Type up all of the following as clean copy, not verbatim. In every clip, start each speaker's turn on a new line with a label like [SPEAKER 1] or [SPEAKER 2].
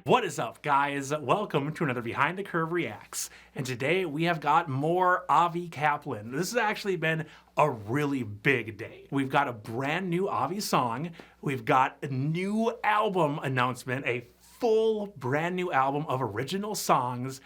[SPEAKER 1] What is up, guys? Welcome to another Behind the Curve Reacts. And today we have got more Avi Kaplan. This has actually been a really big day. We've got a brand new Avi song. We've got a new album announcement, a full brand new album of original songs,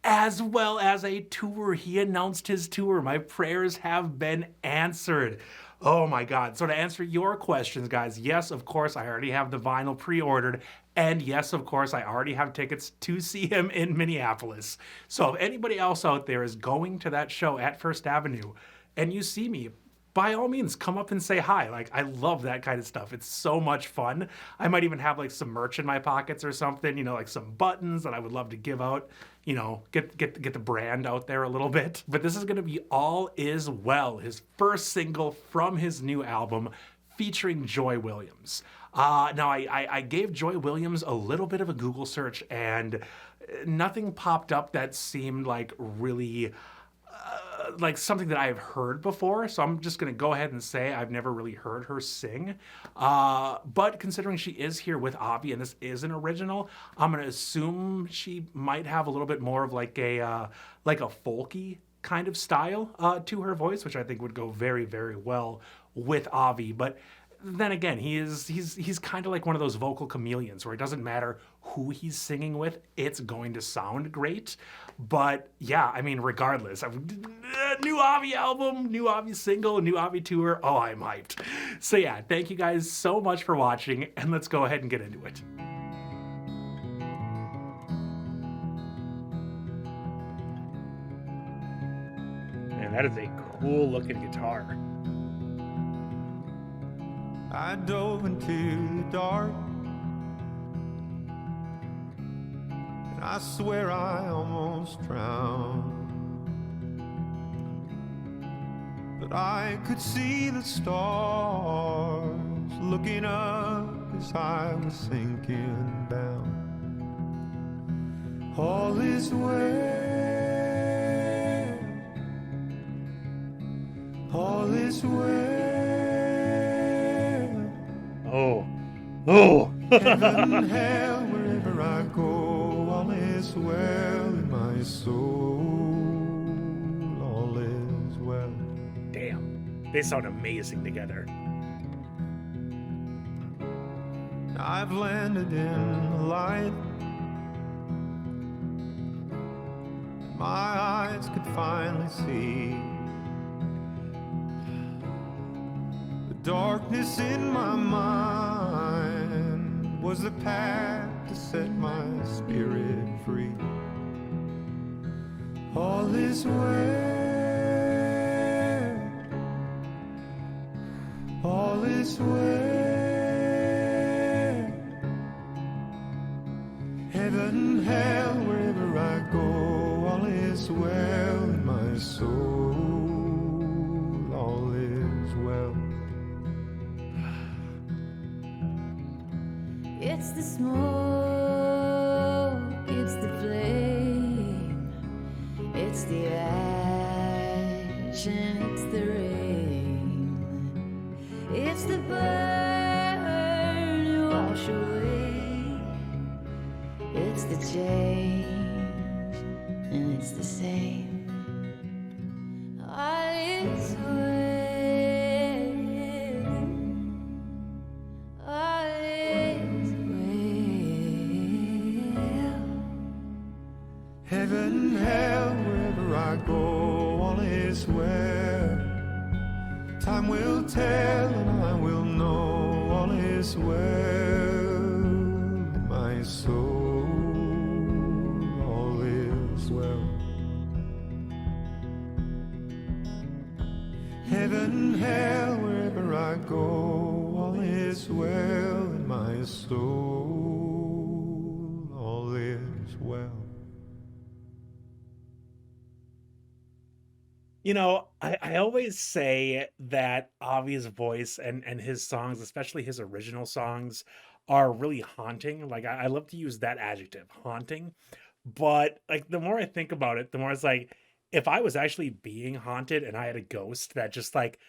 [SPEAKER 1] as well as a tour. He announced his tour. My prayers have been answered. Oh my God. So to answer your questions, guys, yes, of course, I already have the vinyl pre-ordered. And yes, of course, I already have tickets to see him in Minneapolis. So if anybody else out there is going to that show at First Avenue and you see me, by all means, come up and say hi. Like, I love that kind of stuff. It's so much fun. I might even have like some merch in my pockets or something, like some buttons that I would love to give out, get the brand out there a little bit. But this is going to be All Is Well, his first single from his new album featuring Joy Williams. Now, I gave Joy Williams a little bit of a Google search and nothing popped up that seemed like really like something that I've heard before, so I'm just gonna go ahead and say I've never really heard her sing. But considering she is here with Avi and this is an original, I'm gonna assume she might have a little bit more of like a folky kind of style to her voice, which I think would go very, very well with Avi. But then again, he's kind of like one of those vocal chameleons where it doesn't matter who he's singing with, it's going to sound great. But yeah, I mean, regardless, new Avi album, new Avi single, new Avi tour. Oh, I'm hyped. So yeah, thank you guys so much for watching, and let's go ahead and get into it. Man, that is a cool looking guitar.
[SPEAKER 2] I dove into the dark, and I swear I almost drowned. But I could see the stars looking up as I was sinking down. All is well, all is well.
[SPEAKER 1] Oh.
[SPEAKER 2] Heaven, hell, wherever I go, all is well in my soul. All is well.
[SPEAKER 1] Damn, they sound amazing together.
[SPEAKER 2] I've landed in the light. My eyes could finally see the darkness in my mind was the path to set my spirit free. All is well, all is well. Heaven, hell, wherever I go, all is well in my soul. All is well.
[SPEAKER 3] It's the smoke, it's the flame, it's the ash and it's the rain, it's the burn you wash away, it's the change and it's the same. All is well.
[SPEAKER 2] Heaven, hell, wherever I go, all is well. Time will tell and I will know all is well in my soul. All is well. Heaven, hell, wherever I go, all is well in my soul. All is well.
[SPEAKER 1] I always say that Avi's voice and his songs, especially his original songs, are really haunting. Like I love to use that adjective, haunting. But like the more I think about it, the more it's like if I was actually being haunted and I had a ghost that just like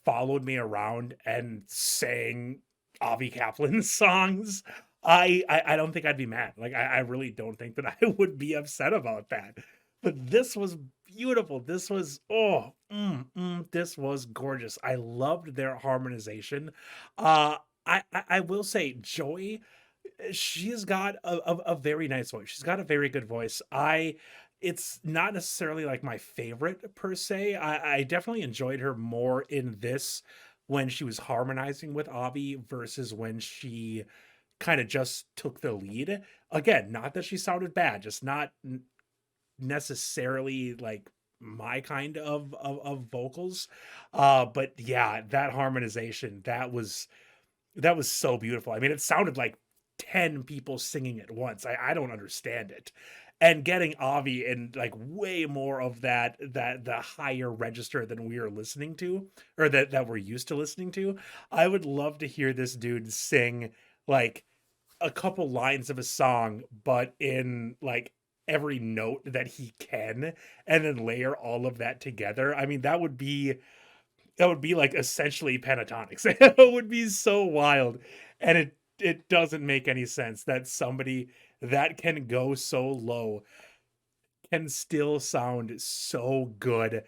[SPEAKER 1] followed me around and sang Avi Kaplan songs, I don't think I'd be mad. Like, I really don't think that I would be upset about that. But this was beautiful. This was this was gorgeous. I loved their harmonization. Uh, I will say, Joy, she's got a very nice voice. She's got a very good voice. It's not necessarily like my favorite per se. I definitely enjoyed her more in this when she was harmonizing with Avi versus when she kind of just took the lead. Again, not that she sounded bad, just not necessarily like my kind of vocals. But yeah, that harmonization, that was so beautiful. I mean, it sounded like 10 people singing at once. I don't understand it. And getting Avi in like way more of that the higher register than we are listening to, or that we're used to listening to. I would love to hear this dude sing like a couple lines of a song, but in like every note that he can, and then layer all of that together. I mean, that would be like essentially pentatonics. It would be so wild. And it doesn't make any sense that somebody that can go so low can still sound so good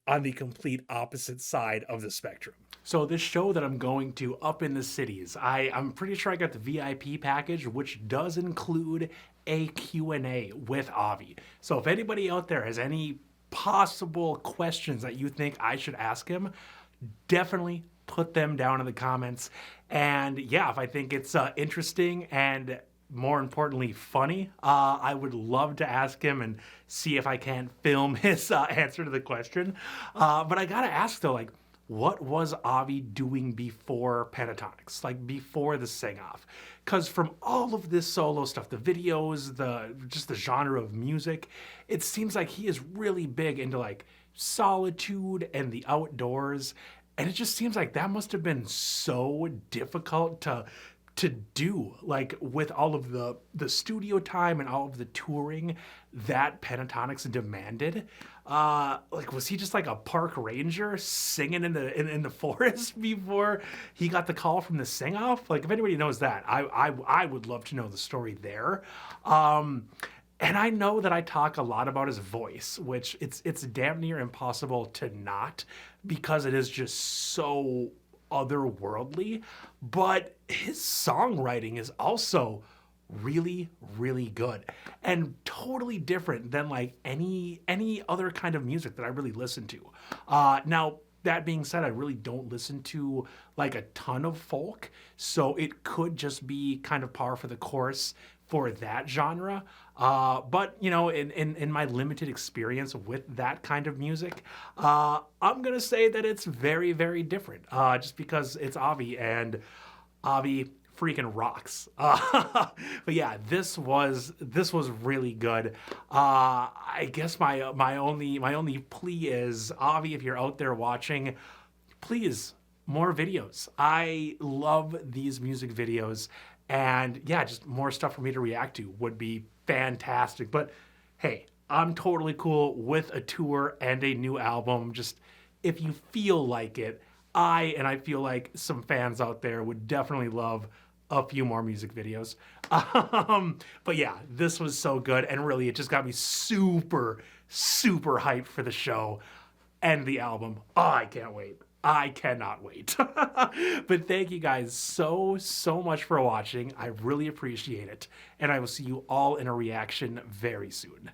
[SPEAKER 1] on the complete opposite side of the spectrum. So this show that I'm going to up in the cities, I'm pretty sure I got the VIP package, which does include a Q&A with Avi. So if anybody out there has any possible questions that you think I should ask him, definitely put them down in the comments. And yeah, if I think it's interesting and more importantly funny, I would love to ask him and see if I can film his answer to the question. But I gotta ask though, like, what was Avi doing before Pentatonics, like before the sing-off? Because from all of this solo stuff, the videos, just the genre of music, it seems like he is really big into like solitude and the outdoors. And it just seems like that must have been so difficult to do, like with all of the studio time and all of the touring that Pentatonics demanded. Like, was he just like a park ranger singing in the forest before he got the call from the sing off? Like, if anybody knows that, I would love to know the story there. And I know that I talk a lot about his voice, which it's damn near impossible to not, because it is just so otherworldly. But his songwriting is also really, really good and totally different than like any other kind of music that I really listen to. Now, that being said, I really don't listen to like a ton of folk, so it could just be kind of par for the course for that genre. But you know, in my limited experience with that kind of music, I'm gonna say that it's very, very different. Just because it's Avi, and Avi freaking rocks. But yeah, this was really good. I guess my only plea is, Avi, if you're out there watching, please, more videos. I love these music videos, and yeah, just more stuff for me to react to would be fantastic. But hey, I'm totally cool with a tour and a new album. Just if you feel like it, I feel like some fans out there would definitely love a few more music videos. But yeah, this was so good, and really it just got me super, super hyped for the show and the album. Oh, I can't wait. I cannot wait. But thank you guys so much for watching. I really appreciate it. And I will see you all in a reaction very soon.